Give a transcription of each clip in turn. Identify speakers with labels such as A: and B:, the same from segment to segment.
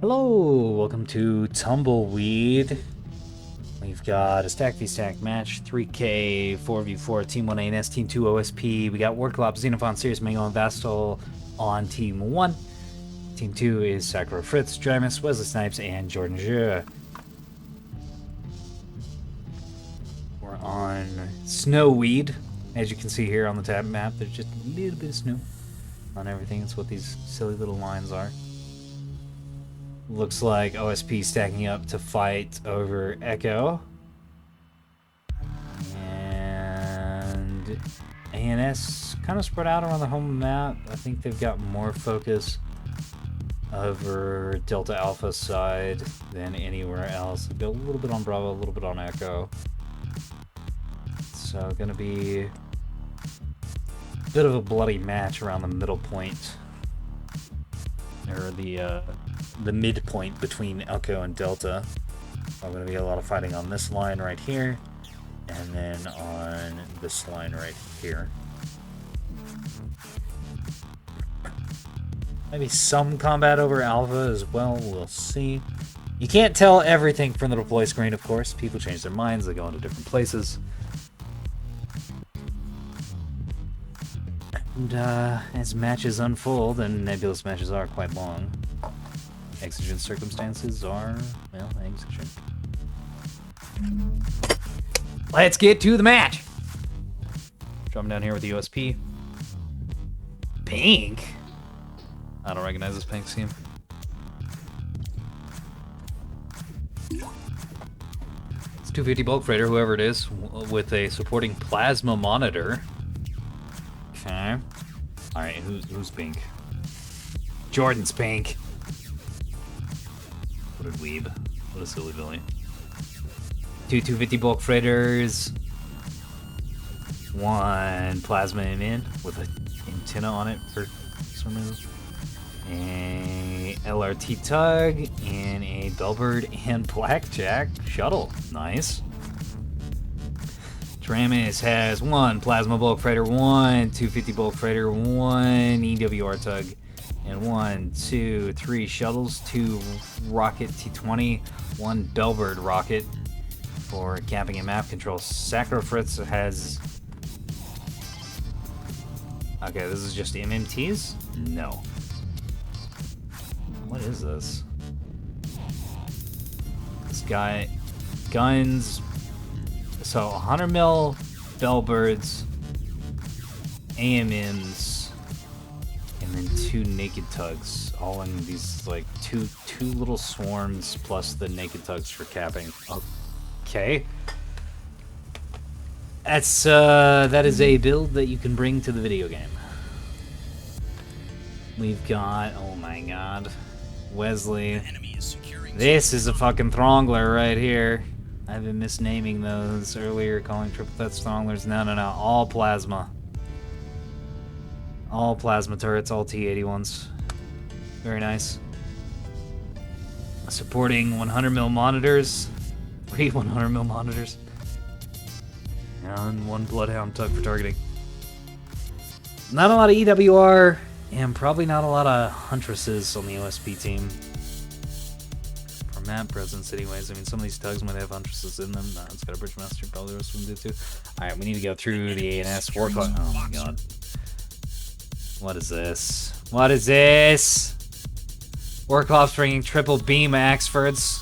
A: Hello, welcome to Tumbleweed. We've got a stack v stack match, 3K, 4v4, Team 1 ANS, Team 2 OSP. We got Warclop, Xenophon, Sirius, Mango, and Vastal on Team 1. Team 2 is Sakura Fritz, Drimus, Wesley Snipes, and Jordan Jure. We're on Snowweed. As you can see here on the tab map, there's just a little bit of snow on everything. That's what these silly little lines are. Looks like OSP stacking up to fight over Echo. And ANS kind of spread out around the home map. I think they've got more focus over Delta Alpha side than anywhere else. They've got a little bit on Bravo, a little bit on Echo. So gonna be a bit of a bloody match around the middle point. Or the midpoint between Echo and Delta. I'm going to be a lot of fighting on this line right here, and then on this line right here. Maybe some combat over Alpha as well, we'll see. You can't tell everything from the deploy screen, of course. People change their minds, they go into different places. And as matches unfold, and Nebulous matches are quite long, exigent circumstances are, well, exigent. Let's get to the match! Dropping down here with the USP. Pink? I don't recognize this pink scheme. It's 250 bulk freighter, whoever it is, with a supporting plasma monitor. Okay. Alright, who's pink? Jordan's pink. What a dweeb. What a silly Billy. Two 250 bulk freighters. One plasma in with an antenna on it for some reason. A LRT tug and a Bellbird and Blackjack shuttle. Nice. Tramis has one plasma bulk freighter, one 250 bulk freighter, one EWR tug, and 1, 2, 3 shuttles, 2 rocket T-20, 1 Bellbird rocket for camping and map control. Sakura Fritz has... Okay, this is just MMTs? No. What is this? This guy... Guns... So 100 mil Bellbirds, AMMs, and then 2 naked tugs, all in these like two little swarms plus the naked tugs for capping. Okay, that's that is a build that you can bring to the video game. We've got, oh my god, Wesley. This is a fucking Throngler right here. I've been misnaming those earlier, calling triplets Thronglers. No, all plasma. All plasma turrets, all T-81s. Very nice. Supporting 100mm monitors. 3 100mm monitors. And 1 Bloodhound tug for targeting. Not a lot of EWR, and probably not a lot of Huntresses on the OSP team. Map presence anyways. I mean, some of these tugs might have Huntresses in them. No, it's got a Bridgemaster, probably the rest of them do too. Alright, we need to go through the ANS Warclop. Oh my god. What is this? What is this? Warclop's bringing triple beam Axfords,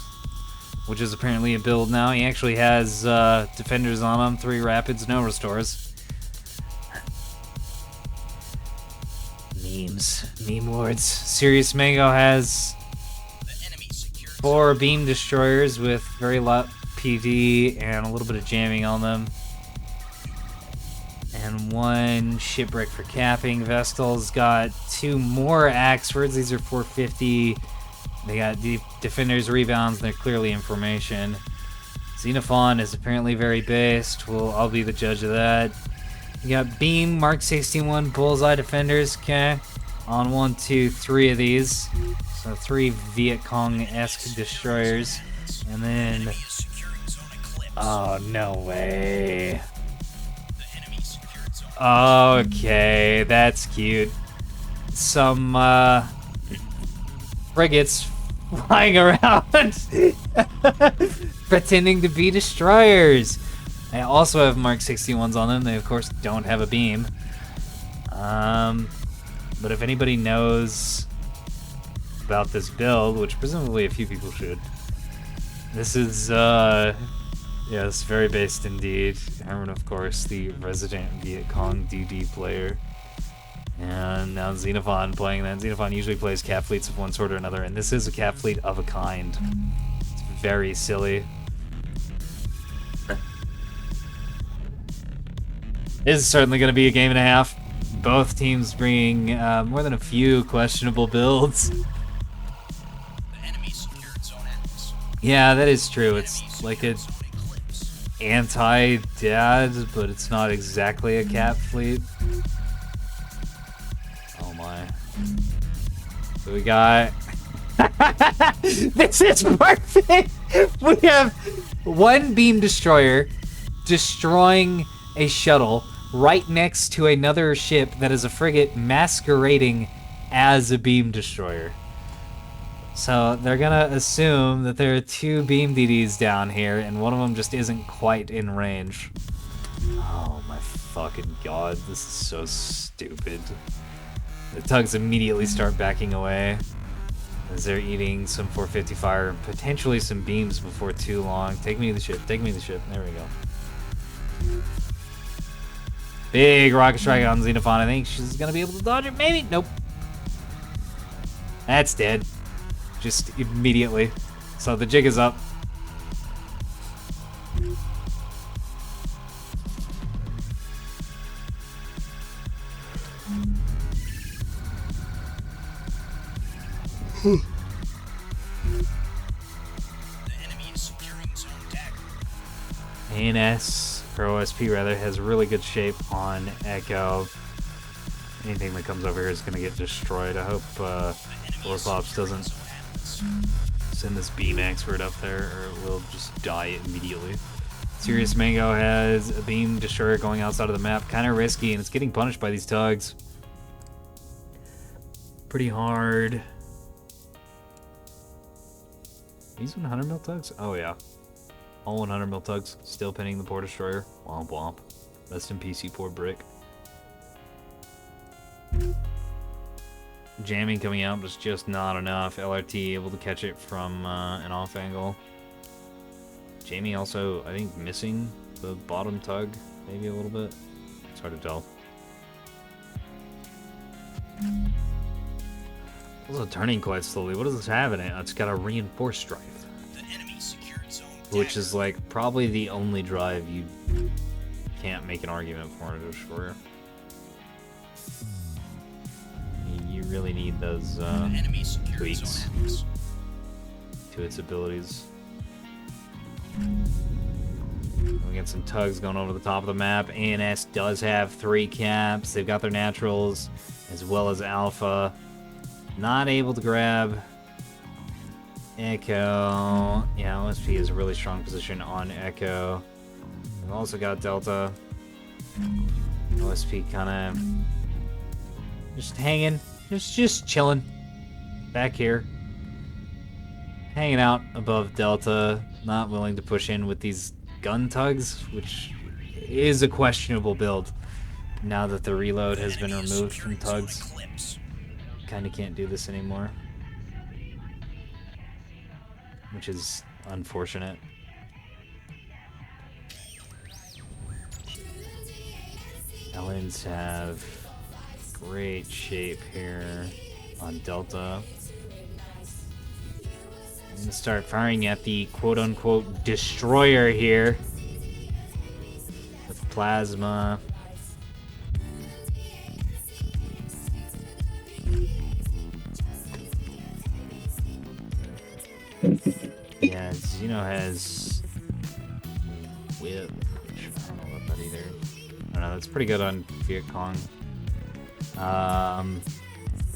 A: which is apparently a build now. He actually has defenders on him, 3 rapids, no restores. Memes. Meme lords. Sirius Mango has 4 beam destroyers with very low PD and a little bit of jamming on them. And 1 shipwreck for capping. Vestal's got 2 more Axfords. These are 450. They got defenders, rebounds, and they're clearly in formation. Xenophon is apparently very based. Well, I'll be the judge of that. You got beam, Mark 61 bullseye defenders. Okay. On 1, 2, 3 of these. So 3 Viet Cong-esque destroyers. And then... Oh, no way. Okay, that's cute. Some frigates flying around, pretending to be destroyers. They also have Mark 61s on them. They, of course, don't have a beam. But if anybody knows about this build, which presumably a few people should, this is, yes, very based indeed. Herman, of course, the resident Viet Cong DD player. And now Xenophon playing that. Xenophon usually plays cap fleets of one sort or another, and this is a cap fleet of a kind. It's very silly. This is certainly going to be a game and a half. Both teams bringing more than a few questionable builds. Yeah, that is true. It's like a anti-dad, but it's not exactly a cap fleet. Oh my. So we got... This is perfect! We have one beam destroyer destroying a shuttle right next to another ship that is a frigate masquerading as a beam destroyer. So they're gonna assume that there are two beam DDs down here, and one of them just isn't quite in range. Oh my fucking god, this is so stupid. The tugs immediately start backing away as they're eating some 450 fire and potentially some beams before too long. Take me to the ship, take me to the ship. There we go. Big rocket strike on Xenophon. I think she's gonna be able to dodge it, maybe? Nope. That's dead. Just immediately. So the jig is up. The enemy is securing zone deck. ANS, or OSP rather, has really good shape on Echo. Anything that comes over here is going to get destroyed. I hope Orthops doesn't send this beam expert up there, or it will just die immediately. Serious Mango has a beam destroyer going outside of the map. Kind of risky, and it's getting punished by these tugs. Pretty hard. These 100 mil tugs? Oh yeah. All 100 mil tugs. Still pinning the Port Destroyer. Womp womp. Rest in PC, poor Brick. Jamming coming out was just not enough. LRT able to catch it from an off angle. Jamie also, I think, missing the bottom tug, maybe a little bit. It's hard to tell. Also turning quite slowly. What does this have in it? It's got a reinforced drive. The enemy secured zone which is like probably the only drive you can't make an argument for in a destroyer. You really need those tweaks to its abilities. We get some tugs going over the top of the map. ANS does have 3 caps. They've got their naturals as well as alpha. Not able to grab Echo. Yeah, OSP is a really strong position on Echo. We've also got Delta. OSP kind of just hanging. Just chilling back here, hanging out above Delta, not willing to push in with these gun tugs, which is a questionable build now that the reload has been removed from tugs. Kind of can't do this anymore, which is unfortunate. Ellens have great shape here on Delta. I'm gonna start firing at the quote-unquote destroyer here with plasma. Yeah, Xeno has whip, which I don't know about that either. I don't know, that's pretty good on Viet Cong.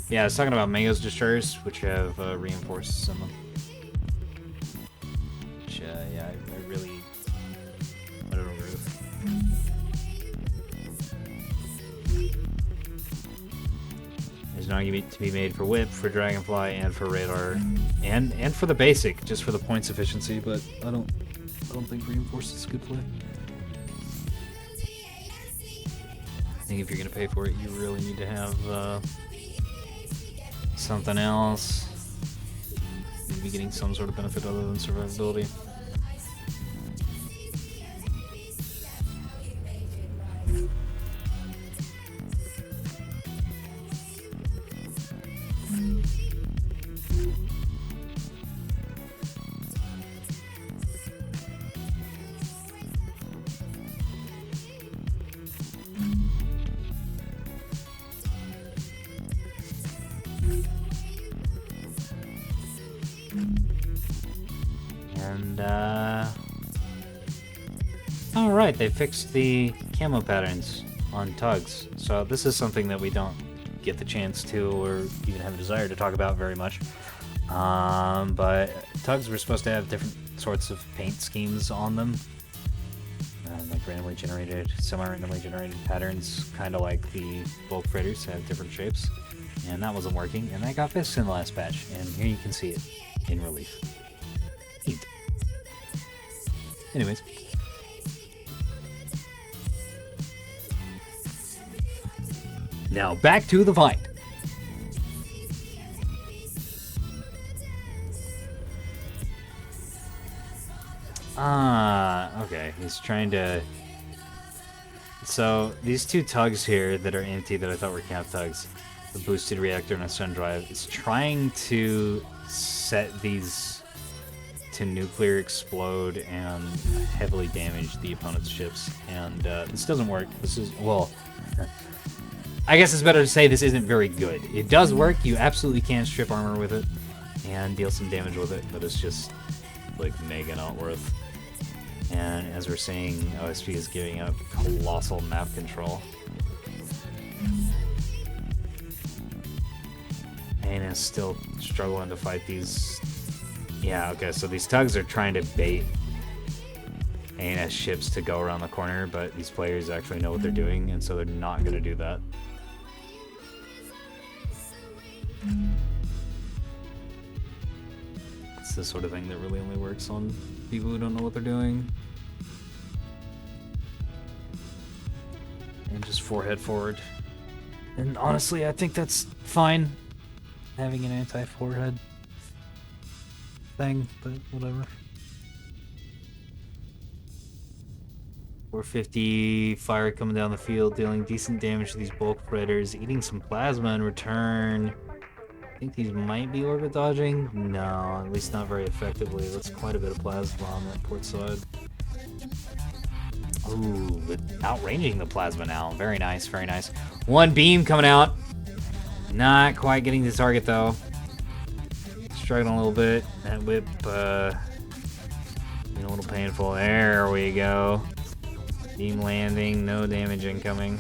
A: Yeah, I was talking about Mango's destroyers, which have reinforced some of them. Which, yeah, I really... I don't agree with. There's now going to be made for whip, for dragonfly, and for radar, and for the basic, just for the points efficiency. But I don't think reinforced is a good play. I think if you're gonna pay for it, you really need to have something else. You need to be getting some sort of benefit other than survivability. And, alright, they fixed the camo patterns on tugs. So this is something that we don't get the chance to, or even have a desire to talk about very much. But tugs were supposed to have different sorts of paint schemes on them. Like randomly generated, semi-randomly generated patterns, kind of like the bulk freighters have different shapes. And that wasn't working, and that got fixed in the last patch. And here you can see it in relief. Neat. Anyways. Now back to the fight. Okay. He's trying to... So, these two tugs here that are empty that I thought were cap tugs, the boosted reactor and a sun drive, is trying to set these to nuclear explode and heavily damage the opponent's ships. And this doesn't work. This is, well, I guess it's better to say this isn't very good. It does work. You absolutely can strip armor with it and deal some damage with it, but it's just like mega not worth. And as we're seeing, OSP is giving up colossal map control. And is still struggling to fight these. Yeah, okay, so these tugs are trying to bait ANS ships to go around the corner, but these players actually know what they're doing, and so they're not going to do that. It's the sort of thing that really only works on people who don't know what they're doing. And just forehead forward. And honestly, I think that's fine, having an anti-forehead thing, but whatever. 450 fire coming down the field, dealing decent damage to these bulk freighters, eating some plasma in return. I think these might be orbit dodging. No, at least not very effectively. That's quite a bit of plasma on that port side. Ooh, but outranging the plasma now. Very nice, very nice. One beam coming out. Not quite getting the target though. Struggling a little bit. That whip, a little painful. There we go. Beam landing, no damage incoming.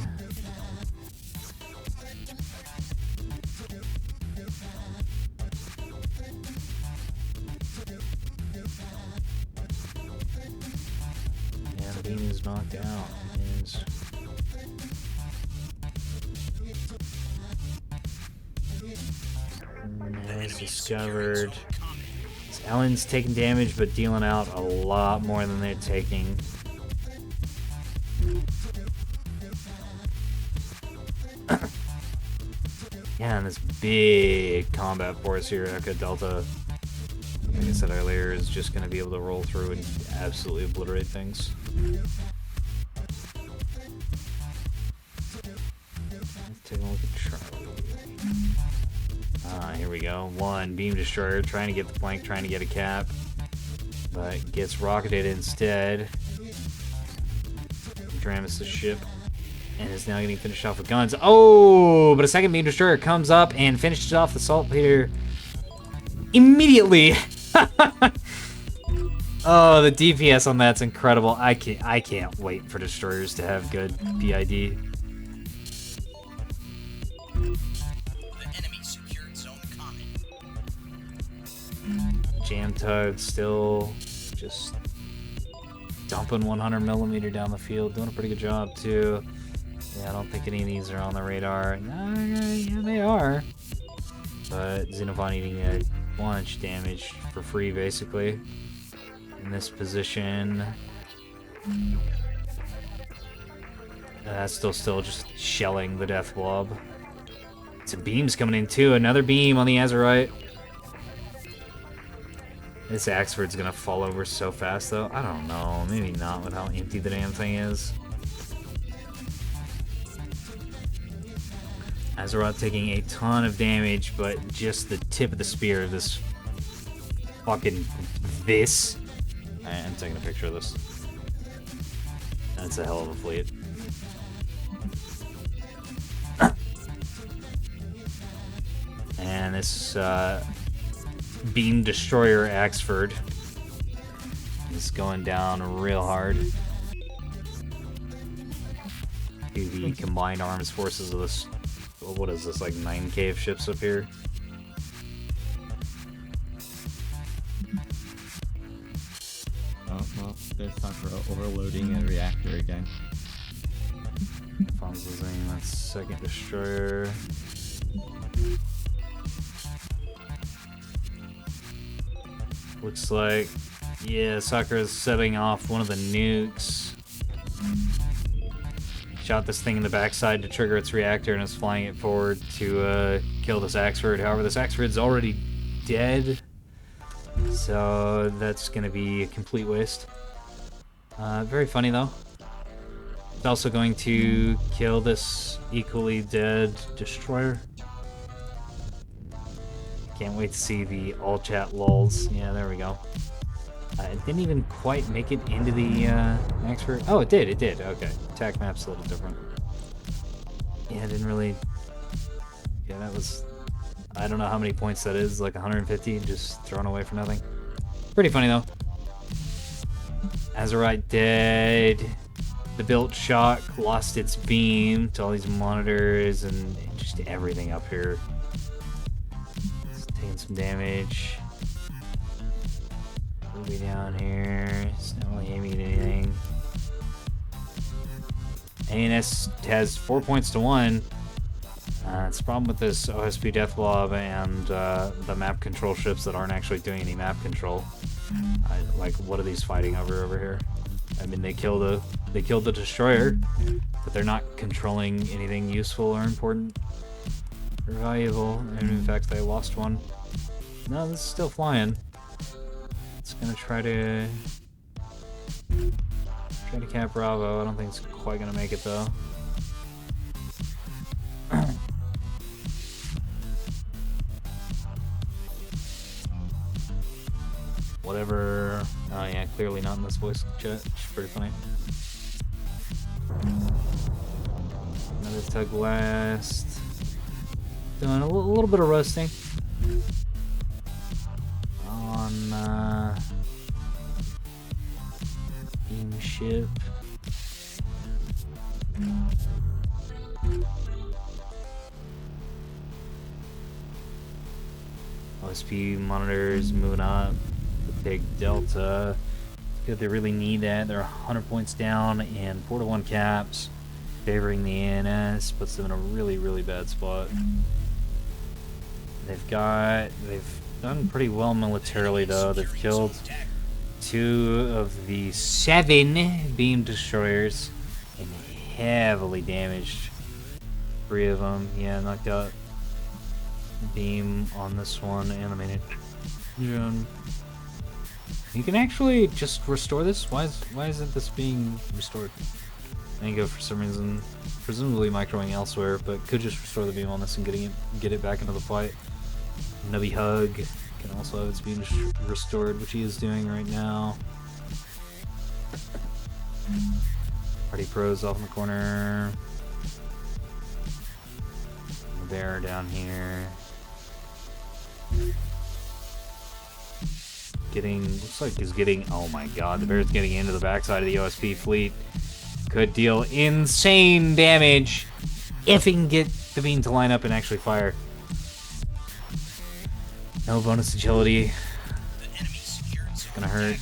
A: Yeah, the beam is knocked out. Nice, discovered. Ellen's taking damage, but dealing out a lot more than they're taking. Yeah, and this big combat force here, Echo Delta, like I said earlier, is just going to be able to roll through and absolutely obliterate things. Let's take a look at Charlie. Here we go. One beam destroyer, trying to get the flank, trying to get a cap, but gets rocketed instead. Dramus' ship. And is now getting finished off with guns. Oh, but a second beam destroyer comes up and finishes off the saltpeter immediately. Oh, the DPS on that's incredible. I can't wait for destroyers to have good PID.
B: The enemy secured zone common.
A: Jam tug still just dumping 100mm down the field, doing a pretty good job too. Yeah, I don't think any of these are on the radar. Yeah, they are. But Xenophon eating a bunch damage for free, basically. In this position. That's still just shelling the Death Blob. Some beams coming in too. Another beam on the Azurite. This Axford's gonna fall over so fast though. I don't know. Maybe not with how empty the damn thing is. Azeroth taking a ton of damage, but just the tip of the spear of this fucking this. I'm taking a picture of this. That's a hell of a fleet. And this Beam Destroyer Axford is going down real hard to the combined arms forces of this. What is this, like 9K of ships up here?
C: Oh, well, there's time for overloading a reactor again.
A: Fonz losing that second destroyer. Looks like, yeah, Sakura's setting off one of the nukes. Shot this thing in the backside to trigger its reactor and is flying it forward to kill this Axford. However, this Axford's already dead, so that's going to be a complete waste. Very funny, though. It's also going to kill this equally dead destroyer. Can't wait to see the all chat lulz. Yeah, there we go. It didn't even quite make it into the expert. Oh, it did. Okay. Attack map's a little different. Yeah, it didn't really. Yeah, that was. I don't know how many points that is. Like 150, just thrown away for nothing. Pretty funny though. Azurite dead. The Built Shock lost its beam to all these monitors and just everything up here. Taking some damage. Ruby down here. It's not really aiming at anything. ANS has 4 points to 1. It's the problem with this OSP Death Blob and the map control ships that aren't actually doing any map control. Like, what are these fighting over here? I mean, they killed the destroyer, but they're not controlling anything useful or important. Valuable, and in fact they lost one. No, this is still flying. It's gonna try to cap Bravo. I don't think it's quite gonna make it though. Whatever. Oh yeah, clearly not in this voice chat. It's pretty funny. Another tug blast. Doing a little bit of roasting on beam ship. OSP monitors moving up. The big delta. Good, they really need that. They're 100 points down and 4-1 caps. Favoring the ANS puts them in a really, really bad spot. They've done pretty well militarily though. They've killed 2 of the 7 beam destroyers and heavily damaged 3 of them. Yeah, knocked out beam on this one, animated. You can actually just restore this. Why isn't this being restored? I think for some reason, presumably microing elsewhere, but could just restore the beam on this and get it back into the fight. Nubby Hug can also have its beam restored, which he is doing right now. Party Pros off in the corner. The bear down here. Looks like he's getting, oh my god, the bear's getting into the backside of the OSP fleet. Could deal insane damage if he can get the beam to line up and actually fire. No bonus agility. It's gonna hurt.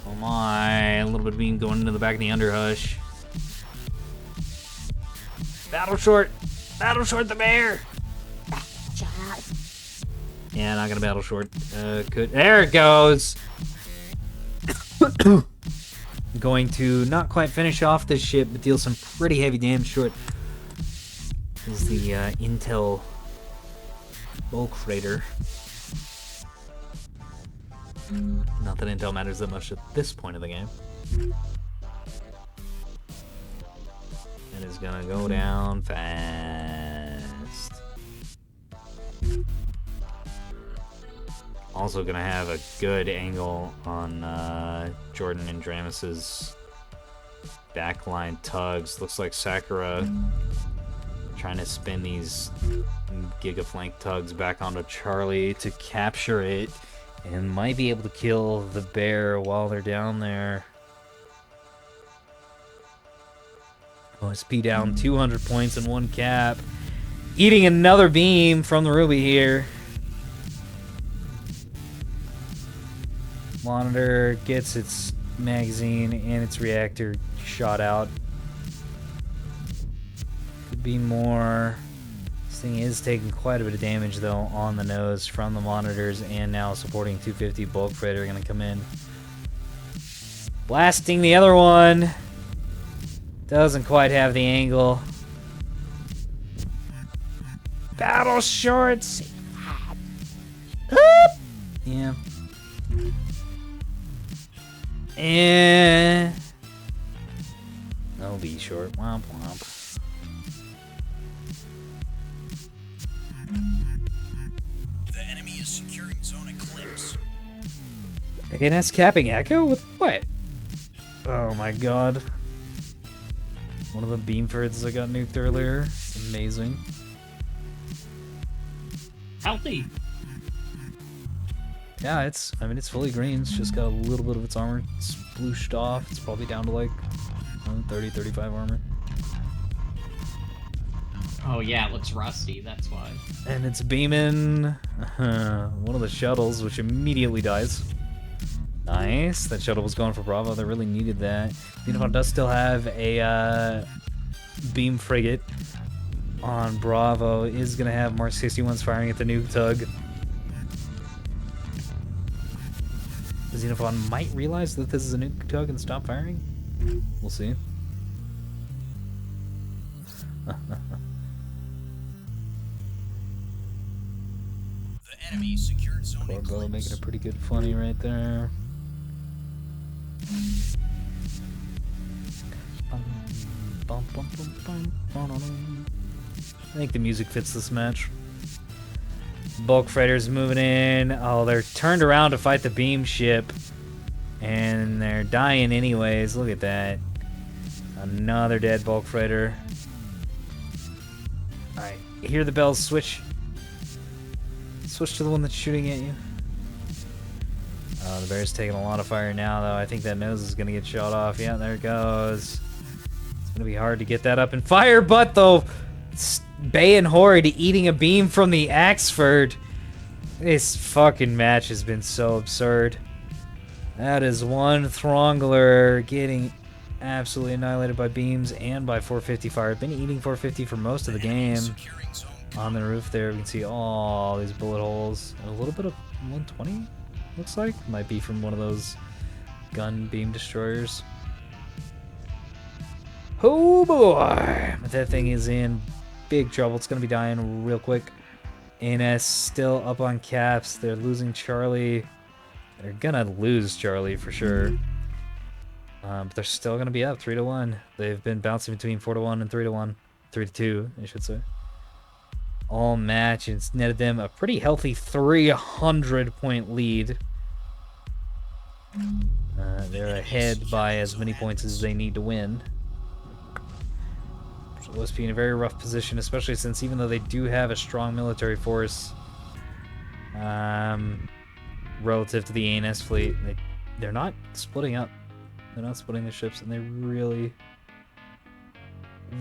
A: Oh my, a little bit of beam going into the back of the Underhush. Battle short! Battle short the bear! Yeah, not gonna battle short. There it goes! Going to not quite finish off this ship, but deal some pretty heavy damage short. This is the Intel bulk freighter. Not that Intel matters that much at this point of the game. It is gonna go down fast. Also gonna have a good angle on Jordan and Dramus's backline tugs. Looks like Sakura trying to spin these Gigaflank tugs back onto Charlie to capture it, and might be able to kill the bear while they're down there. OSP down 200 points in one cap. Eating another beam from the Ruby here. Monitor gets its magazine and its reactor shot out. Could be more. This thing is taking quite a bit of damage though on the nose from the monitors, and now supporting 250 bulk freighter are gonna come in. Blasting the other one. Doesn't quite have the angle. Battle shorts. Yeah. And no B short. Womp womp.
B: The enemy is securing zone eclipse.
A: And that's capping Echo with what? Oh my god. One of the Beamfords that got nuked earlier. Amazing.
D: Healthy.
A: Yeah, it's fully green. It's just got a little bit of its armor splooshed off. It's probably down to like 30, 35 armor.
D: Oh yeah, it looks rusty, that's why.
A: And it's beaming one of the shuttles, which immediately dies. Nice. That shuttle was going for Bravo. They really needed that. Uniform does still have a beam frigate on Bravo. Is going to have Mark 61s firing at the nuke tug. Xenophon might realize that this is a nuke tug and stop firing. We'll see.
B: The enemy secured zone
A: Corbo
B: eclipse.
A: making a pretty good funny right there. I think the music fits this match. Bulk freighters moving in. Oh, they're turned around to fight the beam ship. And they're dying anyways. Look at that. Another dead bulk freighter. Alright, hear the bells switch. Switch to the one that's shooting at you. Oh, the bear's taking a lot of fire now, though. I think that nose is going to get shot off. Yeah, there it goes. It's going to be hard to get that up and fire, but though, Bay and Horde eating a beam from the Axford. This fucking match has been so absurd. That is one Throngler getting absolutely annihilated by beams and by 450 fire. Been eating 450 for most of the game. On the roof there, we can see all these bullet holes. And a little bit of 120, looks like. Might be from one of those gun beam destroyers. Oh boy! But that thing is in big trouble. It's going to be dying real quick. ANS still up on caps. They're losing Charlie. They're going to lose Charlie for sure. But they're still going to be up 3-1. They've been bouncing between 4-1 and 3-1. 3-2, I should say. All match, and it's netted them a pretty healthy 300-point lead. They're ahead by as many points as they need to win. So OSP in a very rough position, especially since even though they do have a strong military force, relative to the ANS fleet, they're not splitting up. They're not splitting the ships, and they really,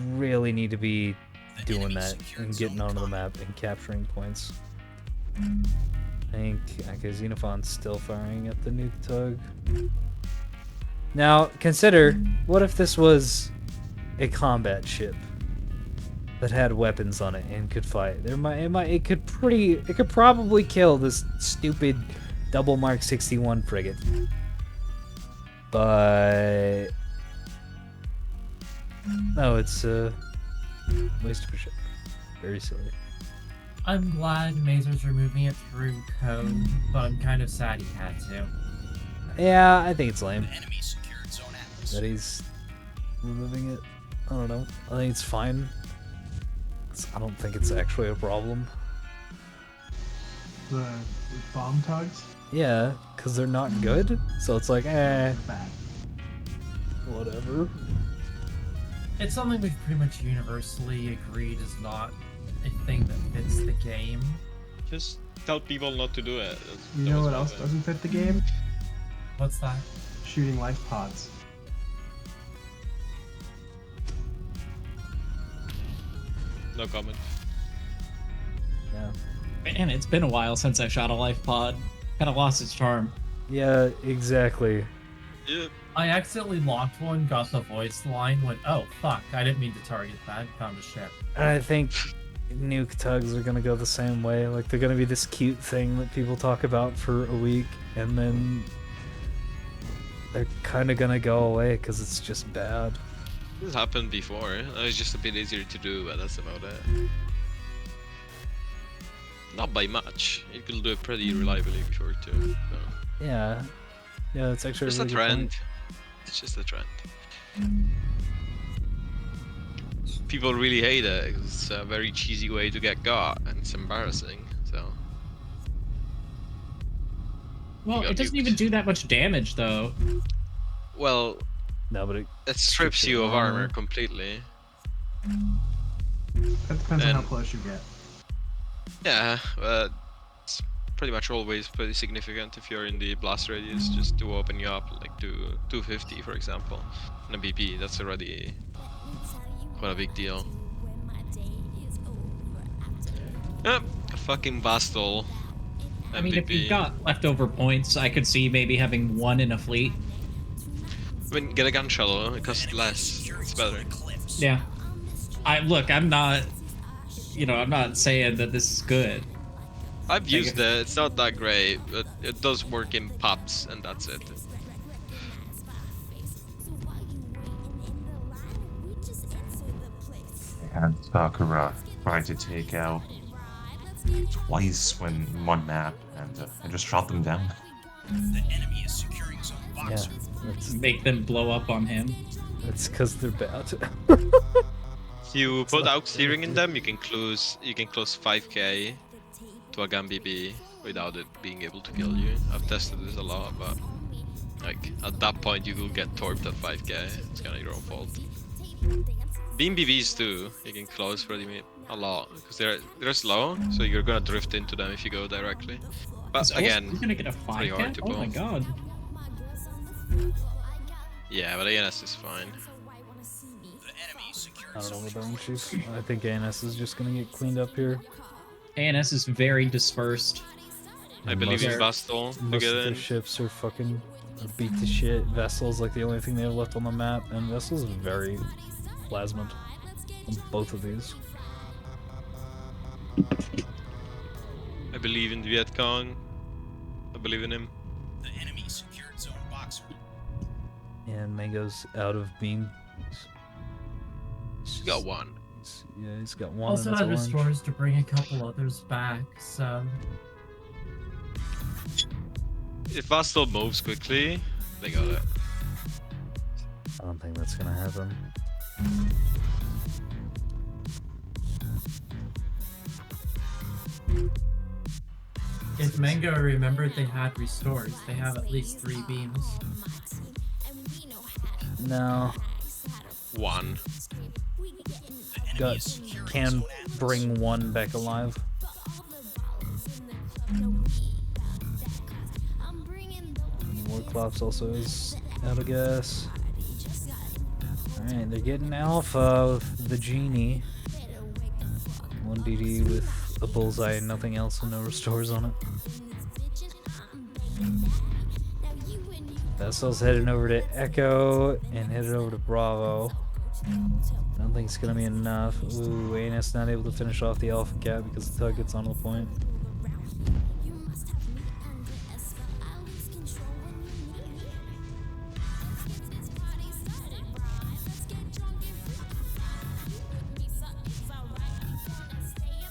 A: really need to be doing that and getting onto the map and capturing points. I think Xenophon's still firing at the nuke tug. Now, consider, what if this was a combat ship? that had weapons on it and could fight. It could probably kill this stupid double Mark 61 frigate. But no, it's a waste of a ship. Very silly.
E: I'm glad Mazer's removing it through code, but I'm kind of sad he had to.
A: Yeah, I think it's lame
B: The enemy secured Zone Atlas.
A: that he's removing it. I don't know. I think it's fine. I don't think it's actually a problem.
F: The bomb tugs?
A: Yeah, because they're not good. So it's like,
F: Bad.
A: whatever.
E: It's something we've pretty much universally agreed is not a thing that fits the game.
G: Just tell people not to do it.
F: You know what else doesn't fit the game?
E: What's that?
F: Shooting life pods.
G: No comment.
A: Yeah.
D: Man, it's been a while since I shot a life pod. Kind of lost its charm.
A: Yeah, exactly.
G: Yeah.
E: I accidentally locked one, got the voice line, went, oh fuck, I didn't mean to target that, found a ship.
A: And I think nuke tugs are gonna go the same way. Like, they're gonna be this cute thing that people talk about for a week, and then they're kind of gonna go away because it's just bad.
G: This happened before. It's just a bit easier to do, but that's about it. Not by much. You could do it pretty reliably before too. So.
A: Yeah. Yeah, it's actually
G: Just
A: a
G: a
A: really good
G: trend.
A: point.
G: It's just a trend. People really hate it. It's a very cheesy way to get got, and it's embarrassing. So.
D: Well,
G: got
D: it doesn't
G: nuked.
D: even do that much damage, though.
G: Well,
A: No, but
G: it strips you
A: your
G: of armor
A: armor.
G: completely.
F: That depends on how
G: And-
F: close you get.
G: Yeah, but it's pretty much always pretty significant if you're in the blast radius, just to open you up like to 250 for example. And a BP, that's already quite a big deal. Yep, a fucking Vastal.
D: I mean, if
G: MVP.
D: you've got leftover points, I could see maybe having one in a fleet.
G: I mean, get a gun shuttle, it costs less, it's better.
D: Yeah. I'm not, I'm not saying that this is good.
G: I've used it, it's not that great, but it does work in pubs, and that's it.
H: And Sakura tried to take out twice when one map, and I just shot them down.
B: The enemy is securing Zone
A: yeah,
B: Boxer.
D: Make them blow up on him.
A: that's because they're bad.
G: If you put out steering in them, you can close 5k to a gun BB without it being able to kill you. I've tested this a lot, but like at that point you will get torped at 5k. It's kind of your own fault. Beam BBs too, you can close a lot because they're slow, so you're gonna drift into them if you go directly. But
D: You're
G: again,
D: gonna get a
G: pretty
D: 5
G: hard to
D: Oh my
G: blow.
D: god.
G: yeah, but ANS is fine.
B: The enemy secured
A: I don't know
B: Zone
A: what them
B: Eclipse.
A: issues. I think ANS is just gonna get cleaned up here.
D: ANS is very dispersed.
G: I
A: And
G: believe in
A: most-
G: Vastal to
A: Most
G: get
A: of their
G: in.
A: ships are fucking beat to shit. Vessel's like the only thing they have left on the map, and Vessel's very plasmid on both of these.
G: I believe in Viet Cong. I believe in him.
B: The enemy secured Zone Boxer.
A: And Mango's out of beam.
G: He's got one.
A: Yeah, he's got one.
E: Also
A: and
E: had
A: it's orange.
E: restores to bring a couple others back, so...
G: If Vastal moves quickly, they got it.
A: I don't think that's gonna happen.
E: If Mango remembered they had restores, they have at least 3 beams.
A: No,
G: One.
B: The enemy
A: got
B: is securing
A: can
B: Zone Atlas.
A: bring one back alive. Warclops also is out of gas. Alright, they're getting alpha with the genie. 1 DD with a bullseye and nothing else and no restores on it. Vessel's heading over to Echo and headed over to Bravo. I don't think it's gonna be enough. Ooh, ANS not able to finish off the Alpha Cat because the tug gets on the point.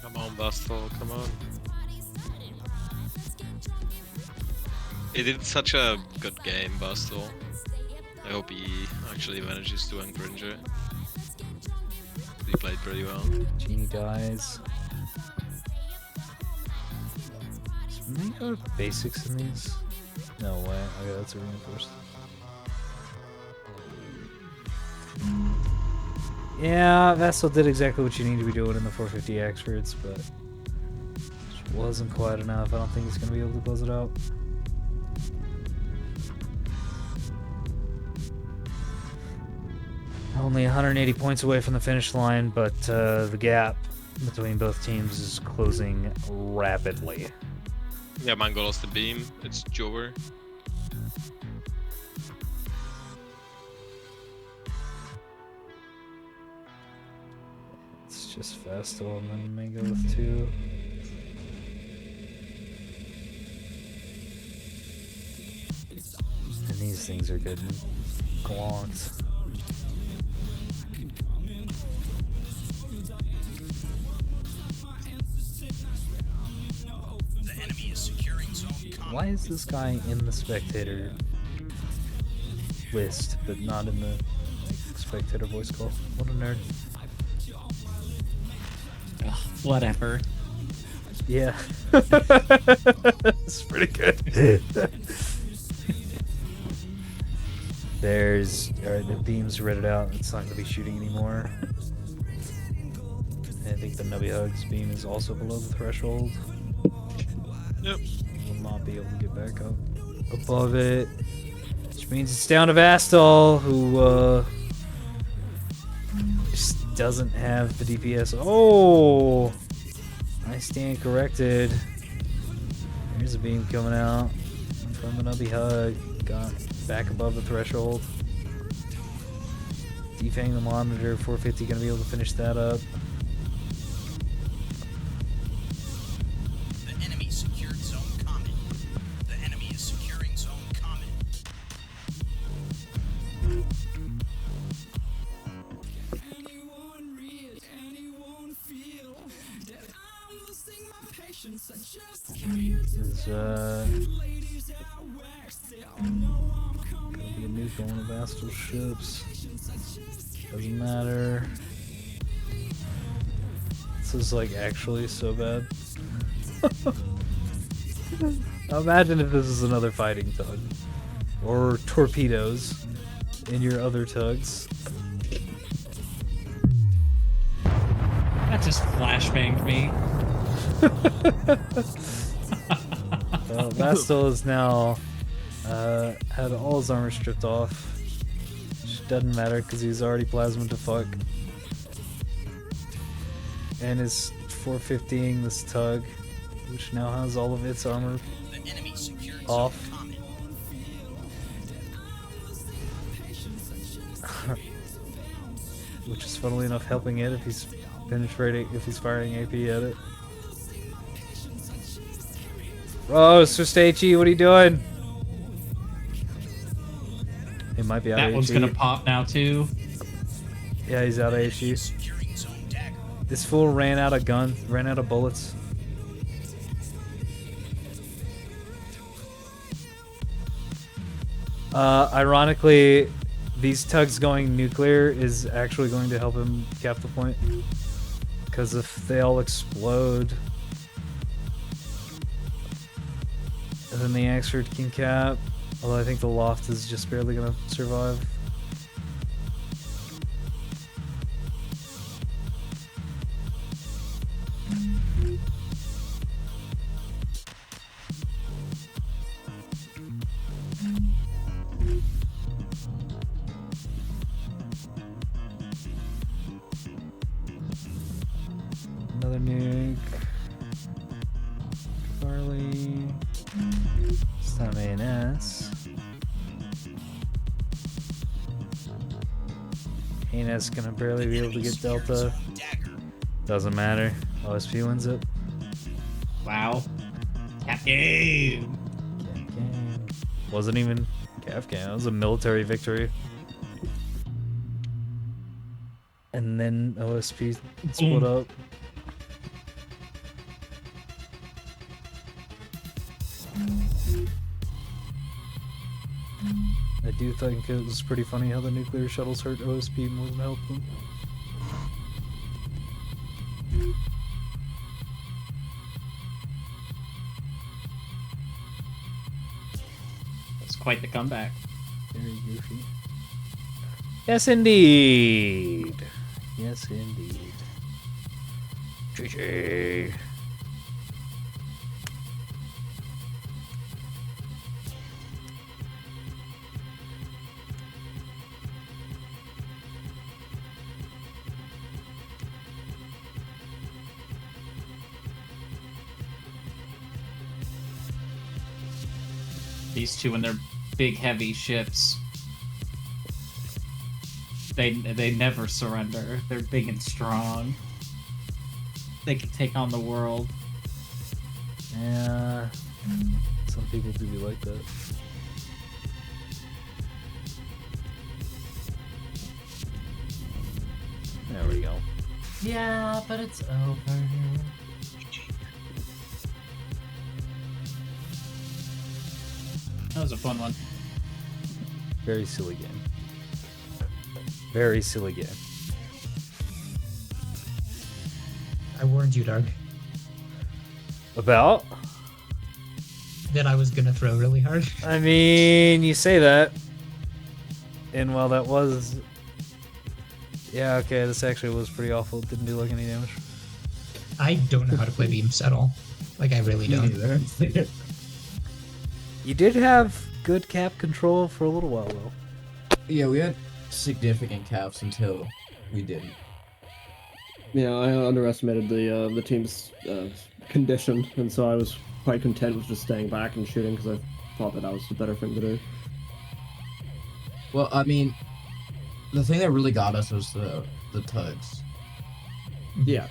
G: Come on, Bustle, come on. He did such a good game, Bustle. I hope he actually manages to uncringe it. He played pretty well.
A: Genie dies. Can we go to basics in these? No way. Okay, that's a reinforced. Yeah, Vessel did exactly what you need to be doing in the 450 experts, but it wasn't quite enough. I don't think he's going to be able to close it out. Only 180 points away from the finish line, but the gap between both teams is closing rapidly.
G: Yeah, Mango lost the beam. It's Jover.
A: It's just Vestal and then Mango with 2. And these things are good and glonked.
B: The enemy is securing zone combat.
A: Why is this guy in the spectator list, but not in the spectator voice call? What a nerd.
D: Ugh, whatever.
A: Yeah. It's pretty good. Alright, the beam's redded out. It's not going to be shooting anymore. And I think the Nubby Hugs beam is also below the threshold.
G: Yep.
A: Will not be able to get back up above it. Which means it's down to Vastal, who just doesn't have the DPS. Oh! I stand corrected. Here's a beam coming out from the Nubby Hug. Got back above the threshold. Defang the monitor. 450 gonna be able to finish that up.
B: The enemy secured zone combat. The enemy is securing zone combat.
A: This is gonna be a nuke on one of Vastal's ships. Doesn't matter. This is like actually so bad. Now imagine if this is another fighting tug. Or torpedoes in your other tugs.
D: That just flashbanged me.
A: Well, Vastal is now had all his armor stripped off. Which doesn't matter because he's already plasma to fuck. And is 450ing this tug, which now has all of its armor
B: The enemy secured
A: off.
B: zone combat.
A: Which is funnily enough helping it if he's penetrating, if he's firing AP at it. Oh, Sustachi, what are you doing? It might be out
D: That
A: of
D: one's
A: HE.
D: gonna pop now too.
A: Yeah, he's out of HE.
B: Securing zone dagger.
A: This fool ran out of guns, ran out of bullets. Ironically, these tugs going nuclear is actually going to help him cap the point. Because if they all explode, and then the Axford can cap. Although I think the Loft is just barely gonna survive. Another nuke. Farley. This time ANS. Heinous gonna barely be able to get Delta. Doesn't matter. OSP wins it.
D: Wow. Cap game.
A: Wasn't even Afghan. It was a military victory. And then OSP split up. I do think it was pretty funny how the nuclear shuttles hurt OSP more than helped them.
D: That's quite the comeback.
A: Very goofy. Yes, indeed. Yes, indeed. GG.
D: These two and their big heavy ships. They never surrender. They're big and strong. They can take on the world.
A: Yeah. Some people do be like that. There we go.
E: Yeah, but it's over.
D: That was a fun one.
A: Very silly game. Very silly game.
I: I warned you, Doug,
A: About?
I: that I was gonna throw really hard.
A: I mean, you say that. And while that was... Yeah, okay, this actually was pretty awful. It didn't do like any damage.
I: I don't know how to play beams at all. Like, I really don't.
A: You did have good cap control for a little while, though.
C: Yeah, we had significant caps until we didn't.
J: Yeah, I underestimated the team's condition, and so I was quite content with just staying back and shooting because I thought that was the better thing to do.
C: Well, I mean, the thing that really got us was the tugs.
J: Yeah.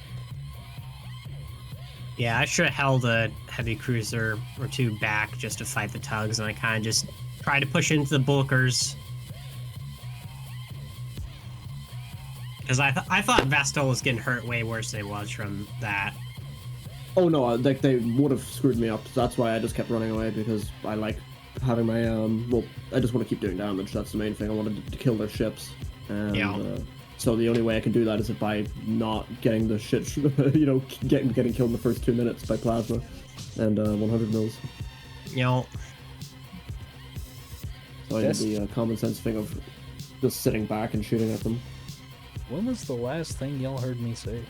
K: Yeah, I should have held a heavy cruiser or two back just to fight the tugs, and I kind of just tried to push into the bulkers. Because I thought Vestal was getting hurt way worse than he was from that.
J: Oh no, like they would have screwed me up. That's why I just kept running away, because I like having my well, I just want to keep doing damage. That's the main thing. I wanted to kill their ships, and so the only way I can do that is by not getting the shit, you know, getting killed in the first 2 minutes by plasma and 100 mils.
K: You know.
J: So I did the common sense thing of just sitting back and shooting at them.
A: When was the last thing y'all heard me say?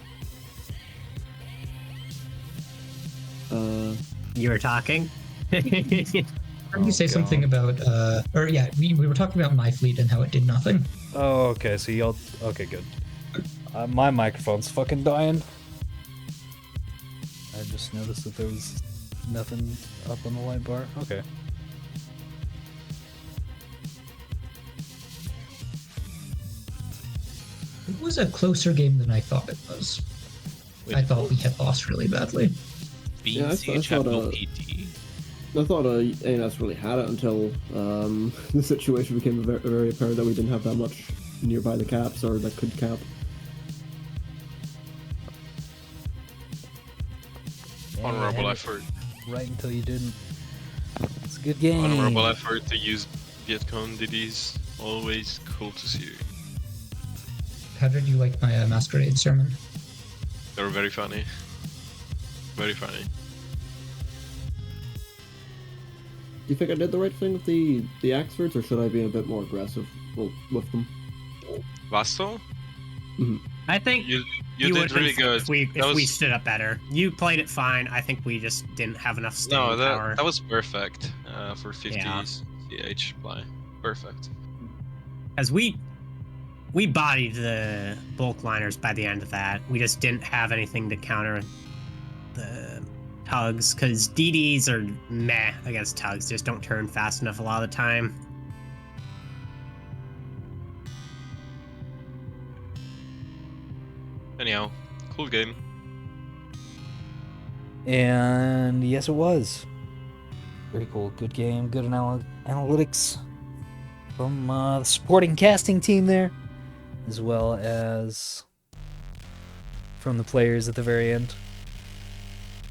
K: You were talking?
I: Heard you say something about, or yeah, we were talking about my fleet and how it did nothing.
A: Oh, okay, so y'all... Okay, good. My microphone's fucking dying. I just noticed that there was nothing up on the light bar. Okay.
I: It was a closer game than I thought it was. I thought we had lost really badly.
J: Yeah, I thought ANS really had it until the situation became very apparent that we didn't have that much nearby the caps or that could cap.
A: Yeah,
G: Honorable effort.
A: Right until you didn't. It's a good game.
G: Honorable effort to use Vietcong DDs. Always cool to see you.
I: How did you like my masquerade sermon?
G: They were very funny. Very funny.
J: Do you think I did the right thing with the Axfords, or should I be a bit more aggressive with them?
G: Vasto?
J: Mm-hmm.
K: I think
G: you
K: did
G: did really good.
K: If we stood up better. You played it fine. I think we just didn't have enough staying power.
G: that was perfect for 50s CH play. Perfect.
K: As we bodied the bulk liners by the end of that. We just didn't have anything to counter the tugs, because DDs are meh against tugs. Just don't turn fast enough a lot of the time.
G: Anyhow, cool game.
A: And yes, it was. Very cool. Good game. Good analytics from the supporting casting team there, as well as from the players at the very end.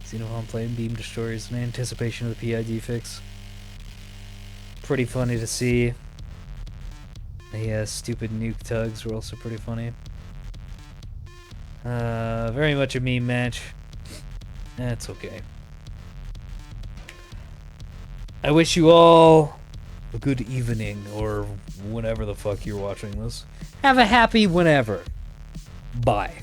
A: Xenophon playing Beam Destroyers in anticipation of the PID fix. Pretty funny to see. The stupid nuke tugs were also pretty funny. Very much a meme match. That's okay. I wish you all a good evening, or whenever the fuck you're watching this. Have a happy whenever. Bye.